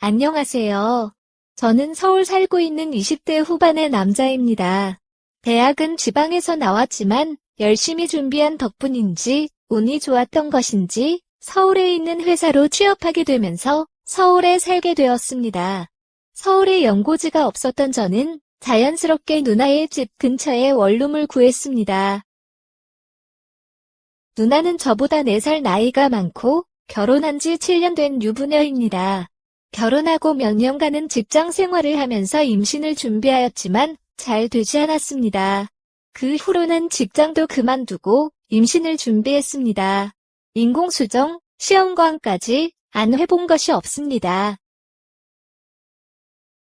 안녕하세요. 저는 서울 살고 있는 20대 후반의 남자입니다. 대학은 지방에서 나왔지만 열심히 준비한 덕분인지 운이 좋았던 것인지 서울에 있는 회사로 취업하게 되면서 서울에 살게 되었습니다. 서울에 연고지가 없었던 저는 자연스럽게 누나의 집 근처에 원룸을 구했습니다. 누나는 저보다 4살 나이가 많고 결혼한 지 7년 된 유부녀입니다. 결혼하고 몇 년간은 직장 생활을 하면서 임신을 준비하였지만 잘 되지 않았습니다. 그 후로는 직장도 그만두고 임신을 준비했습니다. 인공수정, 시험관까지 안 해본 것이 없습니다.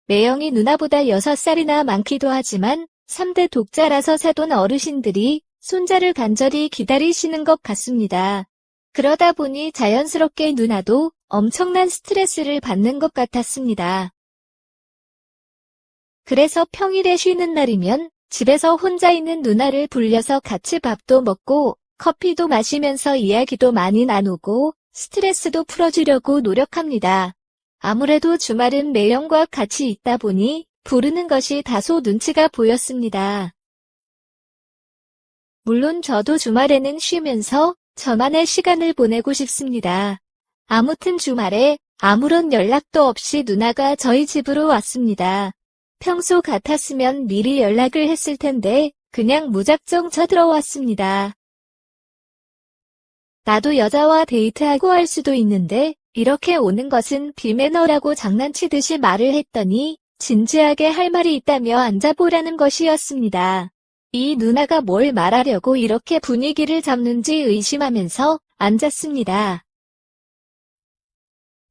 매형이 누나보다 6살이나 많기도 하지만 3대 독자라서 사돈 어르신들이 손자를 간절히 기다리시는 것 같습니다. 그러다 보니 자연스럽게 누나도 엄청난 스트레스를 받는 것 같았습니다. 그래서 평일에 쉬는 날이면 집에서 혼자 있는 누나를 불려서 같이 밥도 먹고 커피도 마시면서 이야기도 많이 나누고 스트레스도 풀어주려고 노력합니다. 아무래도 주말은 매형과 같이 있다 보니 부르는 것이 다소 눈치가 보였습니다. 물론 저도 주말에는 쉬면서 저만의 시간을 보내고 싶습니다. 아무튼 주말에 아무런 연락도 없이 누나가 저희 집으로 왔습니다. 평소 같았으면 미리 연락을 했을 텐데 그냥 무작정 쳐들어왔습니다. 나도 여자와 데이트하고 할 수도 있는데 이렇게 오는 것은 비매너라고 장난치듯이 말을 했더니 진지하게 할 말이 있다며 앉아보라는 것이었습니다. 이 누나가 뭘 말하려고 이렇게 분위기를 잡는지 의심하면서 앉았습니다.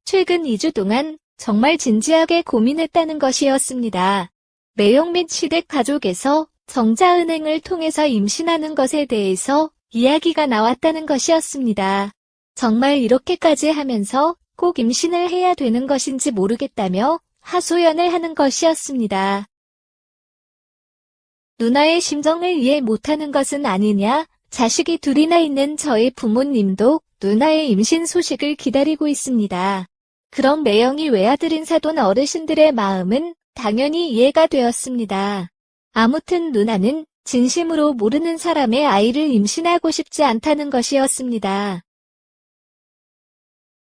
최근 2주 동안 정말 진지하게 고민했다는 것이었습니다. 매형 및 시댁 가족에서 정자은행을 통해서 임신하는 것에 대해서 이야기가 나왔다는 것이었습니다. 정말 이렇게까지 하면서 꼭 임신을 해야 되는 것인지 모르겠다며 하소연을 하는 것이었습니다. 누나의 심정을 이해 못하는 것은 아니냐? 자식이 둘이나 있는 저희 부모님도 누나의 임신 소식을 기다리고 있습니다. 그럼 매형이 외아들인 사돈 어르신들의 마음은 당연히 이해가 되었습니다. 아무튼 누나는 진심으로 모르는 사람의 아이를 임신하고 싶지 않다는 것이었습니다.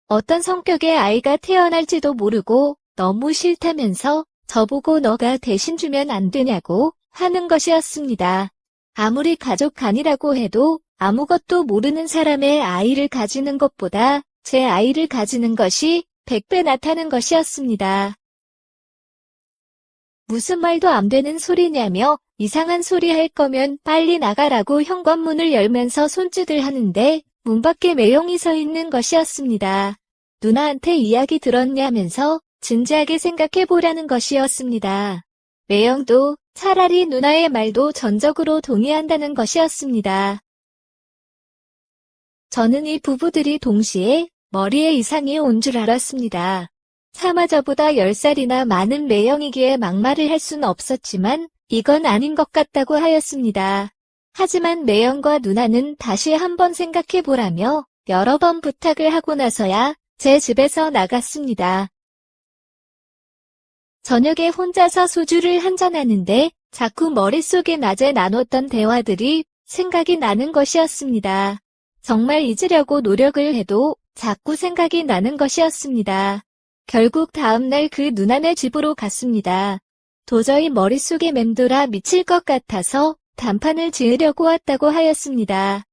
어떤 성격의 아이가 태어날지도 모르고 너무 싫다면서 저보고 너가 대신 주면 안 되냐고 하는 것이었습니다. 아무리 가족 간이라고 해도 아무것도 모르는 사람의 아이를 가지는 것보다 제 아이를 가지는 것이 100배 낫다는 것이었습니다. 무슨 말도 안 되는 소리냐며 이상한 소리 할 거면 빨리 나가라고 현관문을 열면서 손짓을 하는데 문 밖에 매형이 서 있는 것이었습니다. 누나한테 이야기 들었냐면서 진지하게 생각해보라는 것이었습니다. 매형도 차라리 누나의 말도 전적으로 동의한다는 것이었습니다. 저는 이 부부들이 동시에 머리에 이상이 온 줄 알았습니다. 차마 저보다 10살이나 많은 매형이기에 막말을 할 수는 없었지만 이건 아닌 것 같다고 하였습니다. 하지만 매형과 누나는 다시 한번 생각해보라며 여러 번 부탁을 하고 나서야 제 집에서 나갔습니다. 저녁에 혼자서 소주를 한잔하는데 자꾸 머릿속에 낮에 나눴던 대화들이 생각이 나는 것이었습니다. 정말 잊으려고 노력을 해도 자꾸 생각이 나는 것이었습니다. 결국 다음날 그 누나네 집으로 갔습니다. 도저히 머릿속에 맴돌아 미칠 것 같아서 단판을 지으려고 왔다고 하였습니다.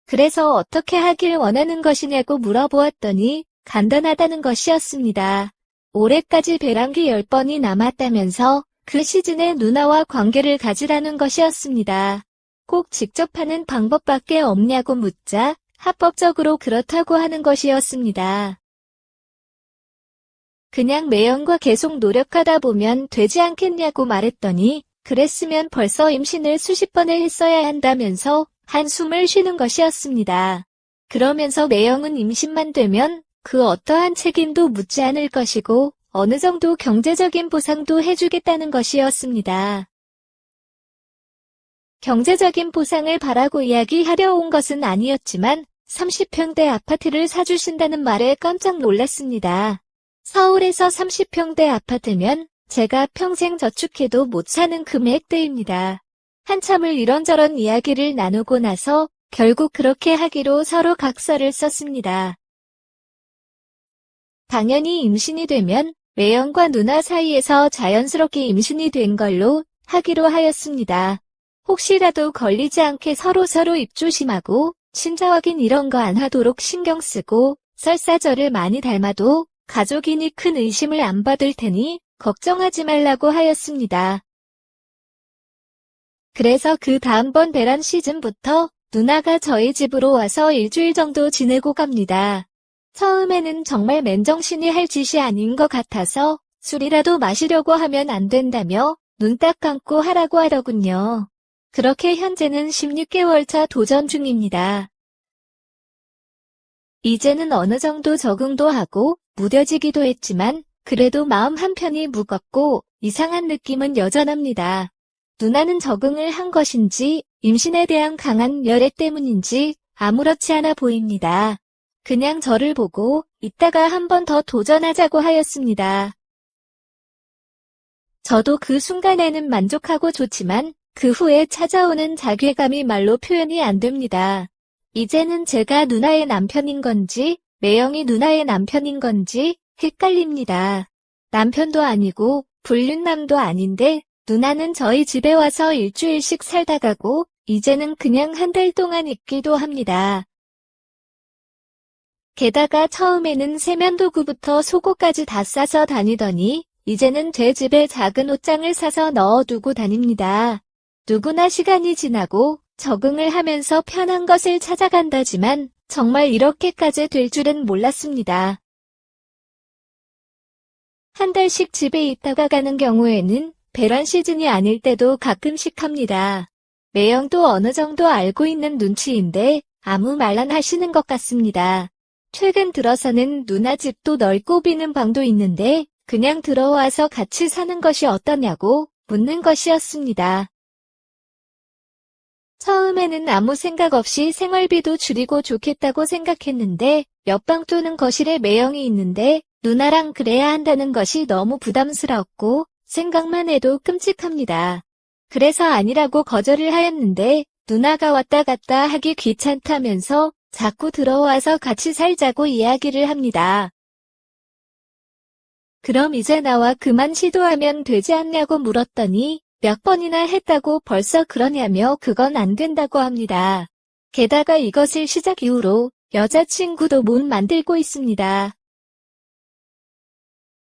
그래서 어떻게 하길 원하는 것이냐고 물어보았더니 간단하다는 것이었습니다. 올해까지 배란기 10번이 남았다면서 그 시즌에 누나와 관계를 가지라는 것이었습니다. 꼭 직접 하는 방법밖에 없냐고 묻자 합법적으로 그렇다고 하는 것이었습니다. 그냥 매형과 계속 노력하다 보면 되지 않겠냐고 말했더니 그랬으면 벌써 임신을 수십 번을 했어야 한다면서 한숨을 쉬는 것이었습니다. 그러면서 매형은 임신만 되면 그 어떠한 책임도 묻지 않을 것이고 어느 정도 경제적인 보상도 해주겠다는 것이었습니다. 경제적인 보상을 바라고 이야기하려 온 것은 아니었지만 30평대 아파트를 사주신다는 말에 깜짝 놀랐습니다. 서울에서 30평대 아파트면 제가 평생 저축해도 못 사는 금액대입니다. 한참을 이런저런 이야기를 나누고 나서 결국 그렇게 하기로 서로 각서를 썼습니다. 당연히 임신이 되면 매형과 누나 사이에서 자연스럽게 임신이 된 걸로 하기로 하였습니다. 혹시라도 걸리지 않게 서로서로 입조심하고 친자 확인 이런 거 안 하도록 신경 쓰고 설사저를 많이 닮아도 가족이니 큰 의심을 안 받을 테니 걱정하지 말라고 하였습니다. 그래서 그 다음번 배란 시즌부터 누나가 저희 집으로 와서 일주일 정도 지내고 갑니다. 처음에는 정말 맨정신이 할 짓이 아닌 것 같아서 술이라도 마시려고 하면 안 된다며 눈 딱 감고 하라고 하더군요. 그렇게 현재는 16개월차 도전 중입니다. 이제는 어느 정도 적응도 하고 무뎌지기도 했지만 그래도 마음 한편이 무겁고 이상한 느낌은 여전합니다. 누나는 적응을 한 것인지 임신에 대한 강한 열애 때문인지 아무렇지 않아 보입니다. 그냥 저를 보고 이따가 한 번 더 도전하자고 하였습니다. 저도 그 순간에는 만족하고 좋지만 그 후에 찾아오는 자괴감이 말로 표현이 안 됩니다. 이제는 제가 누나의 남편인 건지 매형이 누나의 남편인 건지 헷갈립니다. 남편도 아니고 불륜남도 아닌데 누나는 저희 집에 와서 일주일씩 살다 가고 이제는 그냥 한 달 동안 있기도 합니다. 게다가 처음에는 세면도구부터 속옷까지 다 싸서 다니더니 이제는 제 집에 작은 옷장을 사서 넣어두고 다닙니다. 누구나 시간이 지나고 적응을 하면서 편한 것을 찾아간다지만 정말 이렇게까지 될 줄은 몰랐습니다. 한 달씩 집에 있다가 가는 경우에는 배란 시즌이 아닐 때도 가끔씩 합니다. 매형도 어느 정도 알고 있는 눈치인데 아무 말 안 하시는 것 같습니다. 최근 들어서는 누나 집도 넓고 비는 방도 있는데 그냥 들어와서 같이 사는 것이 어떠냐고 묻는 것이었습니다. 처음에는 아무 생각 없이 생활비도 줄이고 좋겠다고 생각했는데 옆방 또는 거실에 매형이 있는데 누나랑 그래야 한다는 것이 너무 부담스럽고 생각만 해도 끔찍합니다. 그래서 아니라고 거절을 하였는데 누나가 왔다 갔다 하기 귀찮다면서 자꾸 들어와서 같이 살자고 이야기를 합니다. 그럼 이제 나와 그만 시도하면 되지 않냐고 물었더니 몇 번이나 했다고 벌써 그러냐며 그건 안 된다고 합니다. 게다가 이것을 시작 이후로 여자친구도 못 만들고 있습니다.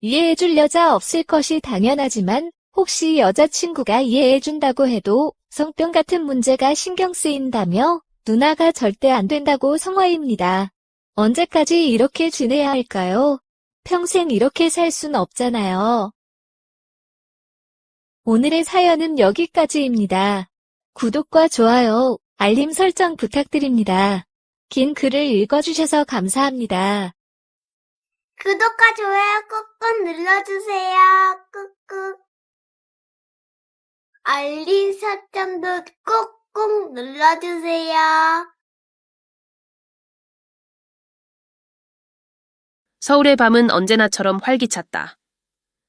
이해해줄 여자 없을 것이 당연하지만 혹시 여자친구가 이해해준다고 해도 성병 같은 문제가 신경 쓰인다며 누나가 절대 안 된다고 성화입니다. 언제까지 이렇게 지내야 할까요? 평생 이렇게 살 순 없잖아요. 오늘의 사연은 여기까지입니다. 구독과 좋아요, 알림 설정 부탁드립니다. 긴 글을 읽어주셔서 감사합니다. 구독과 좋아요 꾹꾹 눌러주세요. 꾹꾹. 알림 설정도 꾹꾹 눌러주세요. 서울의 밤은 언제나처럼 활기찼다.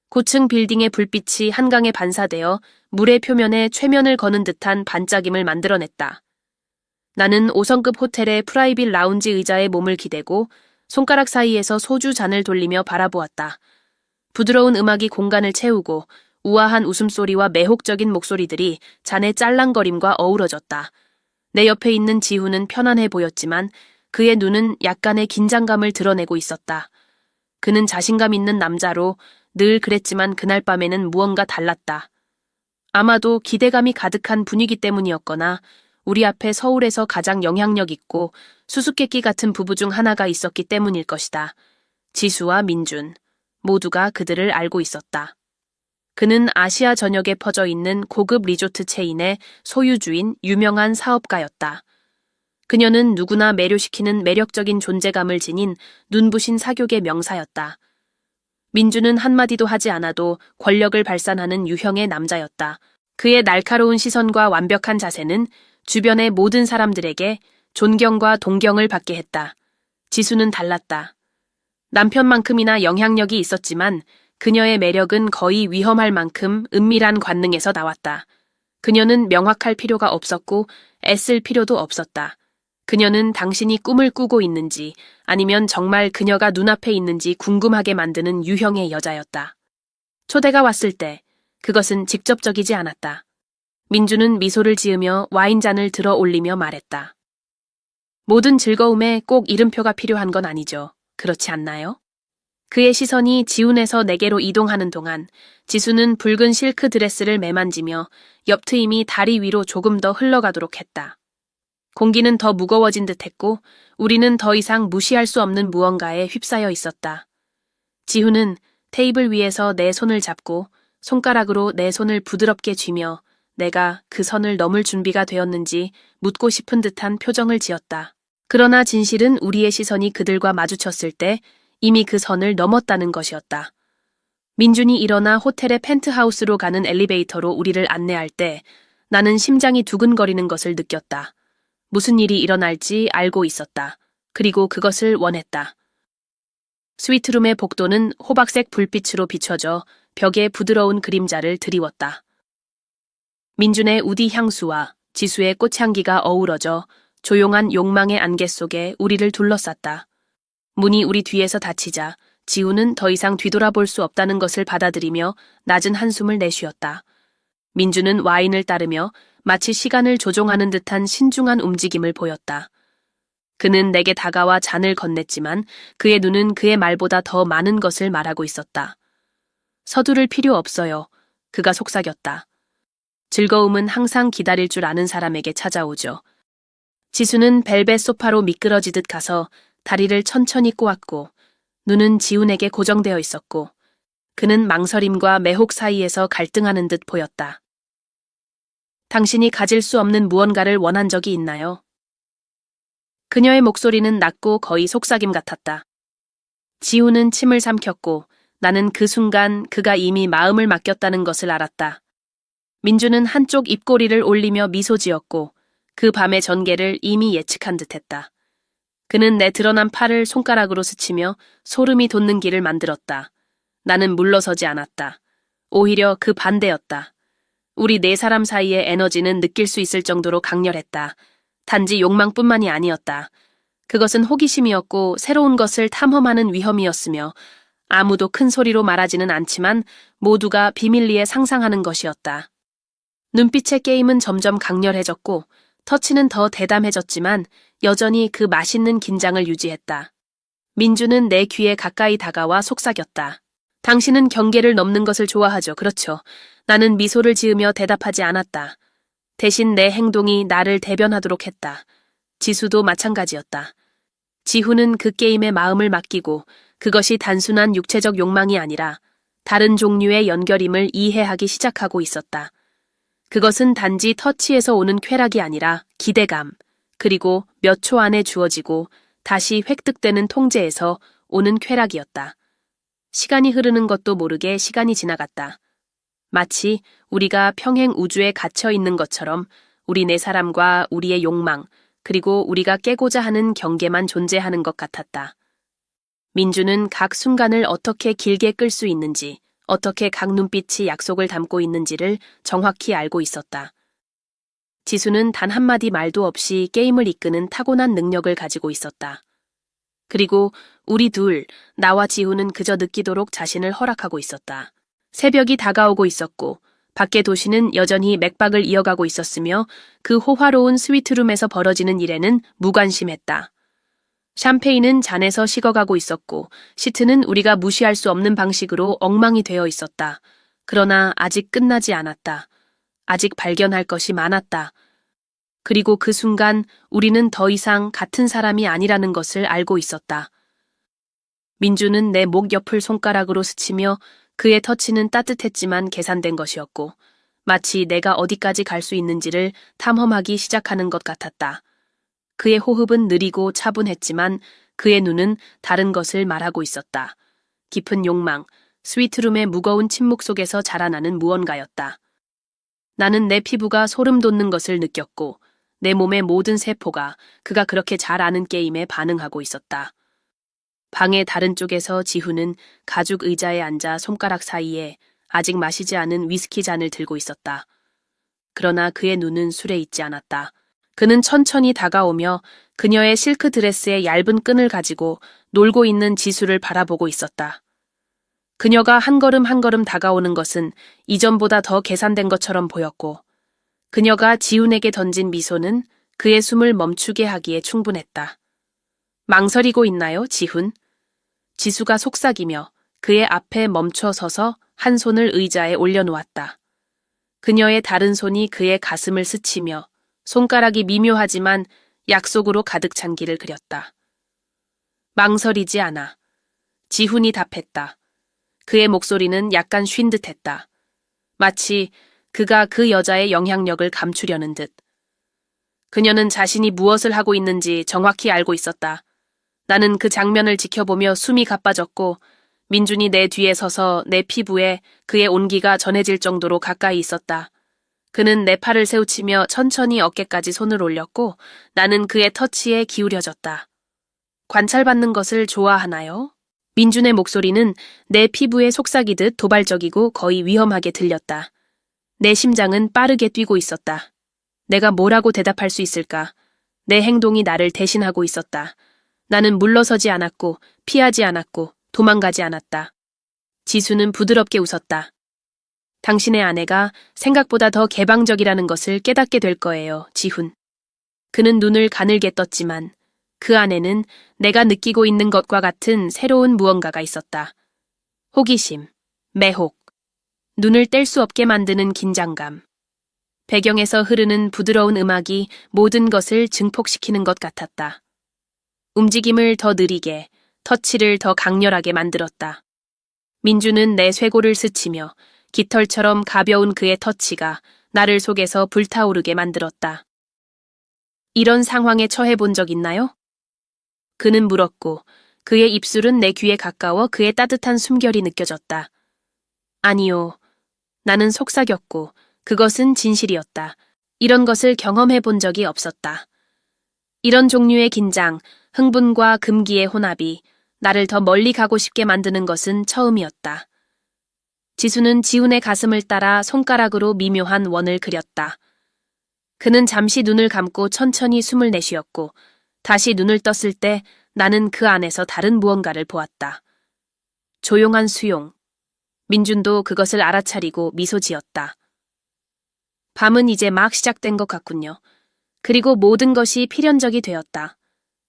고층 빌딩의 불빛이 한강에 반사되어 물의 표면에 최면을 거는 듯한 반짝임을 만들어냈다. 나는 5성급 호텔의 프라이빗 라운지 의자에 몸을 기대고 손가락 사이에서 소주 잔을 돌리며 바라보았다. 부드러운 음악이 공간을 채우고 우아한 웃음소리와 매혹적인 목소리들이 잔의 짤랑거림과 어우러졌다. 내 옆에 있는 지훈은 편안해 보였지만 그의 눈은 약간의 긴장감을 드러내고 있었다. 그는 자신감 있는 남자로 늘 그랬지만 그날 밤에는 무언가 달랐다. 아마도 기대감이 가득한 분위기 때문이었거나 우리 앞에 서울에서 가장 영향력 있고 수수께끼 같은 부부 중 하나가 있었기 때문일 것이다. 지수와 민준, 모두가 그들을 알고 있었다. 그는 아시아 전역에 퍼져 있는 고급 리조트 체인의 소유주인 유명한 사업가였다. 그녀는 누구나 매료시키는 매력적인 존재감을 지닌 눈부신 사교계 명사였다. 민주는 한마디도 하지 않아도 권력을 발산하는 유형의 남자였다. 그의 날카로운 시선과 완벽한 자세는 주변의 모든 사람들에게 존경과 동경을 받게 했다. 지수는 달랐다. 남편만큼이나 영향력이 있었지만 그녀의 매력은 거의 위험할 만큼 은밀한 관능에서 나왔다. 그녀는 명확할 필요가 없었고 애쓸 필요도 없었다. 그녀는 당신이 꿈을 꾸고 있는지 아니면 정말 그녀가 눈앞에 있는지 궁금하게 만드는 유형의 여자였다. 초대가 왔을 때 그것은 직접적이지 않았다. 민주는 미소를 지으며 와인잔을 들어 올리며 말했다. 모든 즐거움에 꼭 이름표가 필요한 건 아니죠. 그렇지 않나요? 그의 시선이 지훈에서 내게로 이동하는 동안 지수는 붉은 실크 드레스를 매만지며 옆 트임이 다리 위로 조금 더 흘러가도록 했다. 공기는 더 무거워진 듯했고 우리는 더 이상 무시할 수 없는 무언가에 휩싸여 있었다. 지훈은 테이블 위에서 내 손을 잡고 손가락으로 내 손을 부드럽게 쥐며 내가 그 선을 넘을 준비가 되었는지 묻고 싶은 듯한 표정을 지었다. 그러나 진실은 우리의 시선이 그들과 마주쳤을 때 이미 그 선을 넘었다는 것이었다. 민준이 일어나 호텔의 펜트하우스로 가는 엘리베이터로 우리를 안내할 때 나는 심장이 두근거리는 것을 느꼈다. 무슨 일이 일어날지 알고 있었다. 그리고 그것을 원했다. 스위트룸의 복도는 호박색 불빛으로 비춰져 벽에 부드러운 그림자를 드리웠다. 민준의 우디 향수와 지수의 꽃향기가 어우러져 조용한 욕망의 안개 속에 우리를 둘러쌌다. 문이 우리 뒤에서 닫히자 지우는 더 이상 뒤돌아볼 수 없다는 것을 받아들이며 낮은 한숨을 내쉬었다. 민주는 와인을 따르며 마치 시간을 조종하는 듯한 신중한 움직임을 보였다. 그는 내게 다가와 잔을 건넸지만 그의 눈은 그의 말보다 더 많은 것을 말하고 있었다. 서두를 필요 없어요. 그가 속삭였다. 즐거움은 항상 기다릴 줄 아는 사람에게 찾아오죠. 지수는 벨벳 소파로 미끄러지듯 가서 다리를 천천히 꼬았고 눈은 지훈에게 고정되어 있었고 그는 망설임과 매혹 사이에서 갈등하는 듯 보였다. 당신이 가질 수 없는 무언가를 원한 적이 있나요? 그녀의 목소리는 낮고 거의 속삭임 같았다. 지훈은 침을 삼켰고 나는 그 순간 그가 이미 마음을 맡겼다는 것을 알았다. 민주는 한쪽 입꼬리를 올리며 미소 지었고 그 밤의 전개를 이미 예측한 듯했다. 그는 내 드러난 팔을 손가락으로 스치며 소름이 돋는 길을 만들었다. 나는 물러서지 않았다. 오히려 그 반대였다. 우리 네 사람 사이의 에너지는 느낄 수 있을 정도로 강렬했다. 단지 욕망뿐만이 아니었다. 그것은 호기심이었고 새로운 것을 탐험하는 위험이었으며 아무도 큰 소리로 말하지는 않지만 모두가 비밀리에 상상하는 것이었다. 눈빛의 게임은 점점 강렬해졌고 터치는 더 대담해졌지만 여전히 그 맛있는 긴장을 유지했다. 민주는 내 귀에 가까이 다가와 속삭였다. 당신은 경계를 넘는 것을 좋아하죠. 그렇죠. 나는 미소를 지으며 대답하지 않았다. 대신 내 행동이 나를 대변하도록 했다. 지수도 마찬가지였다. 지훈은 그 게임에 마음을 맡기고 그것이 단순한 육체적 욕망이 아니라 다른 종류의 연결임을 이해하기 시작하고 있었다. 그것은 단지 터치에서 오는 쾌락이 아니라 기대감, 그리고 몇 초 안에 주어지고 다시 획득되는 통제에서 오는 쾌락이었다. 시간이 흐르는 것도 모르게 시간이 지나갔다. 마치 우리가 평행 우주에 갇혀 있는 것처럼 우리 네 사람과 우리의 욕망, 그리고 우리가 깨고자 하는 경계만 존재하는 것 같았다. 민주는 각 순간을 어떻게 길게 끌 수 있는지, 어떻게 각 눈빛이 약속을 담고 있는지를 정확히 알고 있었다. 지수는 단 한마디 말도 없이 게임을 이끄는 타고난 능력을 가지고 있었다. 그리고 우리 둘, 나와 지훈은 그저 느끼도록 자신을 허락하고 있었다. 새벽이 다가오고 있었고 밖의 도시는 여전히 맥박을 이어가고 있었으며 그 호화로운 스위트룸에서 벌어지는 일에는 무관심했다. 샴페인은 잔에서 식어가고 있었고 시트는 우리가 무시할 수 없는 방식으로 엉망이 되어 있었다. 그러나 아직 끝나지 않았다. 아직 발견할 것이 많았다. 그리고 그 순간 우리는 더 이상 같은 사람이 아니라는 것을 알고 있었다. 민주는 내 목 옆을 손가락으로 스치며 그의 터치는 따뜻했지만 계산된 것이었고 마치 내가 어디까지 갈 수 있는지를 탐험하기 시작하는 것 같았다. 그의 호흡은 느리고 차분했지만 그의 눈은 다른 것을 말하고 있었다. 깊은 욕망, 스위트룸의 무거운 침묵 속에서 자라나는 무언가였다. 나는 내 피부가 소름 돋는 것을 느꼈고 내 몸의 모든 세포가 그가 그렇게 잘 아는 게임에 반응하고 있었다. 방의 다른 쪽에서 지훈은 가죽 의자에 앉아 손가락 사이에 아직 마시지 않은 위스키 잔을 들고 있었다. 그러나 그의 눈은 술에 있지 않았다. 그는 천천히 다가오며 그녀의 실크 드레스의 얇은 끈을 가지고 놀고 있는 지수를 바라보고 있었다. 그녀가 한 걸음 한 걸음 다가오는 것은 이전보다 더 계산된 것처럼 보였고, 그녀가 지훈에게 던진 미소는 그의 숨을 멈추게 하기에 충분했다. 망설이고 있나요, 지훈? 지수가 속삭이며 그의 앞에 멈춰 서서 한 손을 의자에 올려놓았다. 그녀의 다른 손이 그의 가슴을 스치며 손가락이 미묘하지만 약속으로 가득 찬 길을 그렸다. 망설이지 않아. 지훈이 답했다. 그의 목소리는 약간 쉰 듯했다. 마치 그가 그 여자의 영향력을 감추려는 듯. 그녀는 자신이 무엇을 하고 있는지 정확히 알고 있었다. 나는 그 장면을 지켜보며 숨이 가빠졌고, 민준이 내 뒤에 서서 내 피부에 그의 온기가 전해질 정도로 가까이 있었다. 그는 내 팔을 세우치며 천천히 어깨까지 손을 올렸고, 나는 그의 터치에 기울여졌다. 관찰받는 것을 좋아하나요? 민준의 목소리는 내 피부에 속삭이듯 도발적이고 거의 위험하게 들렸다. 내 심장은 빠르게 뛰고 있었다. 내가 뭐라고 대답할 수 있을까? 내 행동이 나를 대신하고 있었다. 나는 물러서지 않았고, 피하지 않았고, 도망가지 않았다. 지수는 부드럽게 웃었다. 당신의 아내가 생각보다 더 개방적이라는 것을 깨닫게 될 거예요, 지훈. 그는 눈을 가늘게 떴지만 그 안에는 내가 느끼고 있는 것과 같은 새로운 무언가가 있었다. 호기심, 매혹, 눈을 뗄 수 없게 만드는 긴장감. 배경에서 흐르는 부드러운 음악이 모든 것을 증폭시키는 것 같았다. 움직임을 더 느리게, 터치를 더 강렬하게 만들었다. 민주는 내 쇄골을 스치며 깃털처럼 가벼운 그의 터치가 나를 속에서 불타오르게 만들었다. 이런 상황에 처해 본 적 있나요? 그는 물었고 그의 입술은 내 귀에 가까워 그의 따뜻한 숨결이 느껴졌다. 아니요. 나는 속삭였고 그것은 진실이었다. 이런 것을 경험해 본 적이 없었다. 이런 종류의 긴장, 흥분과 금기의 혼합이 나를 더 멀리 가고 싶게 만드는 것은 처음이었다. 지수는 지훈의 가슴을 따라 손가락으로 미묘한 원을 그렸다. 그는 잠시 눈을 감고 천천히 숨을 내쉬었고 다시 눈을 떴을 때 나는 그 안에서 다른 무언가를 보았다. 조용한 수용. 민준도 그것을 알아차리고 미소 지었다. 밤은 이제 막 시작된 것 같군요. 그리고 모든 것이 필연적이 되었다.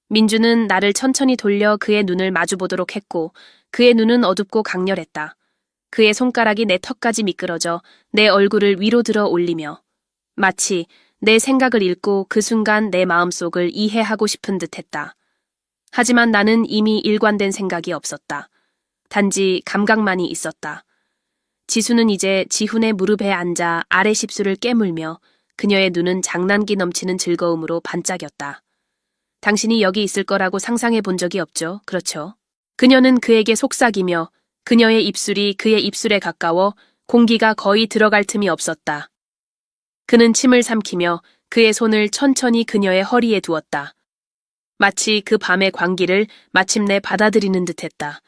민준은 나를 천천히 돌려 그의 눈을 마주보도록 했고 그의 눈은 어둡고 강렬했다. 그의 손가락이 내 턱까지 미끄러져 내 얼굴을 위로 들어 올리며 마치 내 생각을 읽고 그 순간 내 마음속을 이해하고 싶은 듯했다. 하지만 나는 이미 일관된 생각이 없었다. 단지 감각만이 있었다. 지수는 이제 지훈의 무릎에 앉아 아래 십술을 깨물며 그녀의 눈은 장난기 넘치는 즐거움으로 반짝였다. 당신이 여기 있을 거라고 상상해 본 적이 없죠, 그렇죠? 그녀는 그에게 속삭이며 그녀의 입술이 그의 입술에 가까워 공기가 거의 들어갈 틈이 없었다. 그는 침을 삼키며 그의 손을 천천히 그녀의 허리에 두었다. 마치 그 밤의 광기를 마침내 받아들이는 듯했다.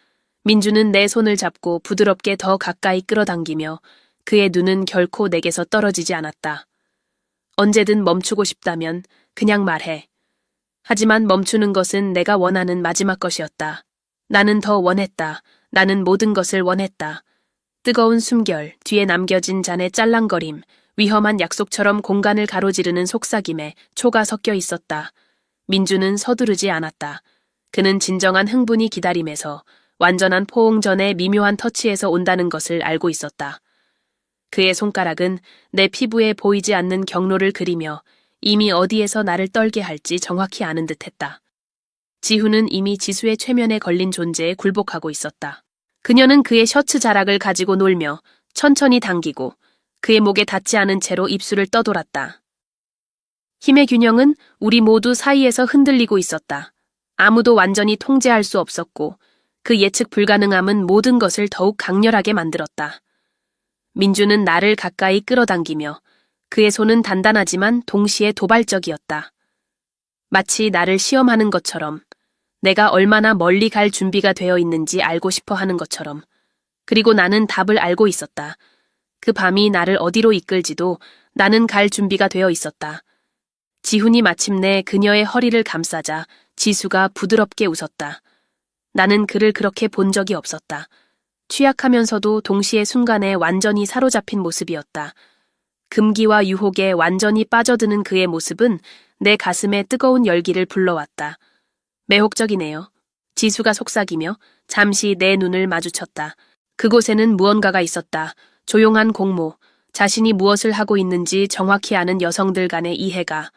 민주는 내 손을 잡고 부드럽게 더 가까이 끌어당기며 그의 눈은 결코 내게서 떨어지지 않았다. 언제든 멈추고 싶다면 그냥 말해. 하지만 멈추는 것은 내가 원하는 마지막 것이었다. 나는 더 원했다. 나는 모든 것을 원했다. 뜨거운 숨결, 뒤에 남겨진 잔의 짤랑거림, 위험한 약속처럼 공간을 가로지르는 속삭임에 초가 섞여 있었다. 민주는 서두르지 않았다. 그는 진정한 흥분이 기다림에서 완전한 포옹 전의 미묘한 터치에서 온다는 것을 알고 있었다. 그의 손가락은 내 피부에 보이지 않는 경로를 그리며 이미 어디에서 나를 떨게 할지 정확히 아는 듯했다. 지훈은 이미 지수의 최면에 걸린 존재에 굴복하고 있었다. 그녀는 그의 셔츠 자락을 가지고 놀며 천천히 당기고 그의 목에 닿지 않은 채로 입술을 떠돌았다. 힘의 균형은 우리 모두 사이에서 흔들리고 있었다. 아무도 완전히 통제할 수 없었고 그 예측 불가능함은 모든 것을 더욱 강렬하게 만들었다. 민주는 나를 가까이 끌어당기며 그의 손은 단단하지만 동시에 도발적이었다. 마치 나를 시험하는 것처럼, 내가 얼마나 멀리 갈 준비가 되어 있는지 알고 싶어 하는 것처럼. 그리고 나는 답을 알고 있었다. 그 밤이 나를 어디로 이끌지도 나는 갈 준비가 되어 있었다. 지훈이 마침내 그녀의 허리를 감싸자 지수가 부드럽게 웃었다. 나는 그를 그렇게 본 적이 없었다. 취약하면서도 동시에 순간에 완전히 사로잡힌 모습이었다. 금기와 유혹에 완전히 빠져드는 그의 모습은 내 가슴에 뜨거운 열기를 불러왔다. 매혹적이네요. 지수가 속삭이며 잠시 내 눈을 마주쳤다. 그곳에는 무언가가 있었다. 조용한 공모, 자신이 무엇을 하고 있는지 정확히 아는 여성들 간의 이해가.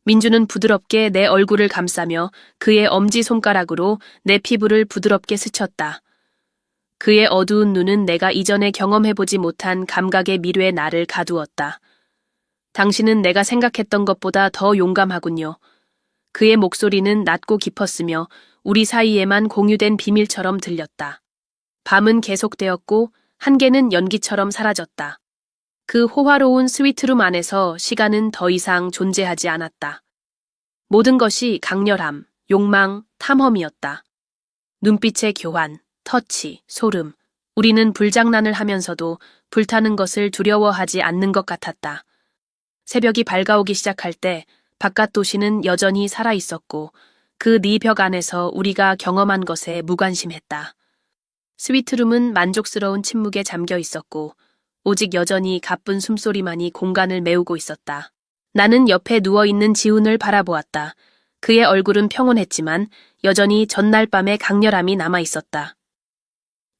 민주는 부드럽게 내 얼굴을 감싸며 그의 엄지손가락으로 내 피부를 부드럽게 스쳤다. 그의 어두운 눈은 내가 이전에 경험해보지 못한 감각의 미래의 나를 가두었다. 당신은 내가 생각했던 것보다 더 용감하군요. 그의 목소리는 낮고 깊었으며 우리 사이에만 공유된 비밀처럼 들렸다. 밤은 계속되었고 한계는 연기처럼 사라졌다. 그 호화로운 스위트룸 안에서 시간은 더 이상 존재하지 않았다. 모든 것이 강렬함, 욕망, 탐험이었다. 눈빛의 교환, 터치, 소름. 우리는 불장난을 하면서도 불타는 것을 두려워하지 않는 것 같았다. 새벽이 밝아오기 시작할 때 바깥 도시는 여전히 살아있었고 그 네 벽 안에서 우리가 경험한 것에 무관심했다. 스위트룸은 만족스러운 침묵에 잠겨 있었고 오직 여전히 가쁜 숨소리만이 공간을 메우고 있었다. 나는 옆에 누워있는 지훈을 바라보았다. 그의 얼굴은 평온했지만 여전히 전날 밤의 강렬함이 남아있었다.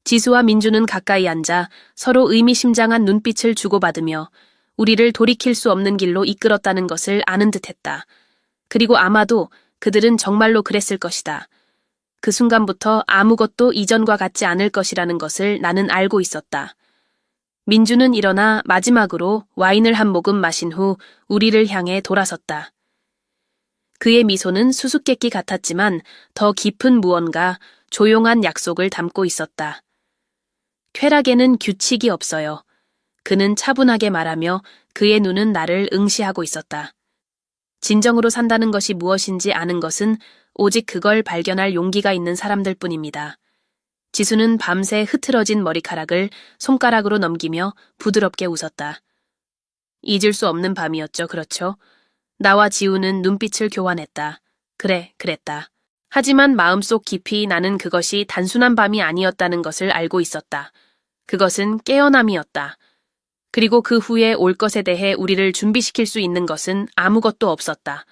지수와 민주는 가까이 앉아 서로 의미심장한 눈빛을 주고받으며 우리를 돌이킬 수 없는 길로 이끌었다는 것을 아는 듯했다. 그리고 아마도 그들은 정말로 그랬을 것이다. 그 순간부터 아무것도 이전과 같지 않을 것이라는 것을 나는 알고 있었다. 민주는 일어나 마지막으로 와인을 한 모금 마신 후 우리를 향해 돌아섰다. 그의 미소는 수수께끼 같았지만 더 깊은 무언가, 조용한 약속을 담고 있었다. 쾌락에는 규칙이 없어요. 그는 차분하게 말하며 그의 눈은 나를 응시하고 있었다. 진정으로 산다는 것이 무엇인지 아는 것은 오직 그걸 발견할 용기가 있는 사람들 뿐입니다. 지수는 밤새 흐트러진 머리카락을 손가락으로 넘기며 부드럽게 웃었다. 잊을 수 없는 밤이었죠, 그렇죠? 나와 지우는 눈빛을 교환했다. 그래, 그랬다. 하지만 마음속 깊이 나는 그것이 단순한 밤이 아니었다는 것을 알고 있었다. 그것은 깨어남이었다. 그리고 그 후에 올 것에 대해 우리를 준비시킬 수 있는 것은 아무것도 없었다.